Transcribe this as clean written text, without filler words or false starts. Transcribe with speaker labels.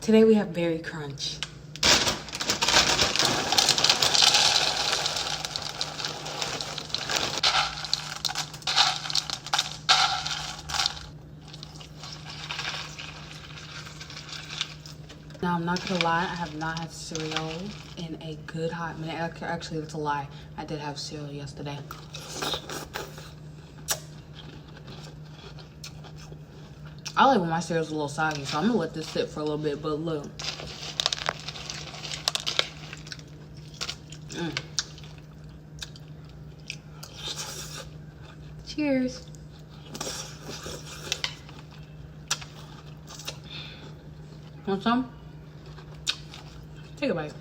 Speaker 1: Today we have berry crunch. Now, I'm not gonna lie, I have not had cereal in a good hot minute. Actually, that's a lie. I did have cereal yesterday. I like when my cereal's a little soggy, so I'm gonna let this sit for a little bit, but look. Cheers. Want some? Take a bite.